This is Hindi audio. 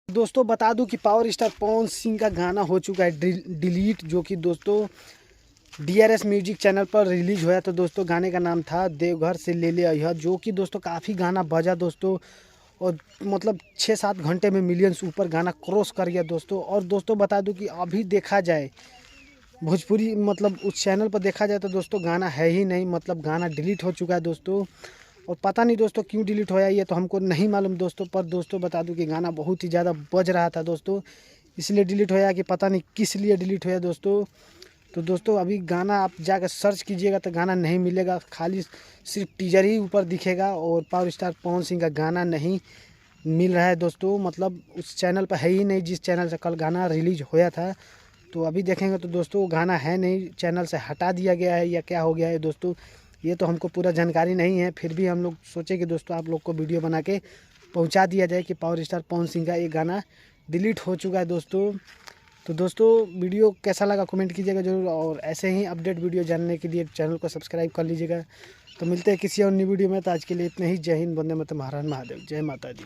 दोस्तों बता दूं कि पावर स्टार पवन सिंह का गाना हो चुका है डिलीट, जो कि दोस्तों DRS म्यूजिक चैनल पर रिलीज हुआ। तो दोस्तों गाने का नाम था देवघर से ले ले अइहा, जो कि दोस्तों काफ़ी गाना बजा दोस्तों, और मतलब 6-7 घंटे में मिलियंस ऊपर गाना क्रॉस कर गया दोस्तों। और दोस्तों बता दूं कि अभी देखा जाए भोजपुरी मतलब उस चैनल पर देखा जाए तो दोस्तों गाना है ही नहीं, मतलब गाना डिलीट हो चुका है दोस्तों। और पता नहीं दोस्तों क्यों डिलीट होया ये तो हमको नहीं मालूम दोस्तों, पर दोस्तों बता दूं कि गाना बहुत ही ज़्यादा बज रहा था दोस्तों, इसलिए डिलीट होया कि पता नहीं किस लिए डिलीट होया दोस्तों। तो दोस्तों अभी गाना आप जाकर सर्च कीजिएगा तो गाना नहीं मिलेगा, खाली सिर्फ टीजर ही ऊपर दिखेगा और पावर स्टार पवन सिंह का गाना नहीं मिल रहा है दोस्तों। मतलब उस चैनल पर है ही नहीं जिस चैनल से कल गाना रिलीज होया था। तो अभी देखेंगे तो दोस्तों गाना है नहीं, चैनल से हटा दिया गया है या क्या हो गया है दोस्तों, ये तो हमको पूरा जानकारी नहीं है। फिर भी हम लोग सोचे कि दोस्तों आप लोग को वीडियो बना के पहुंचा दिया जाए कि पावर स्टार पवन सिंह का ये गाना डिलीट हो चुका है दोस्तों। तो दोस्तों वीडियो कैसा लगा कमेंट कीजिएगा जरूर, और ऐसे ही अपडेट वीडियो जानने के लिए चैनल को सब्सक्राइब कर लीजिएगा। तो मिलते हैं किसी और नई वीडियो में, तो आज के लिए इतने ही। जय हिंद, वंदे मातरम, हर हर महादेव, जय माता दी।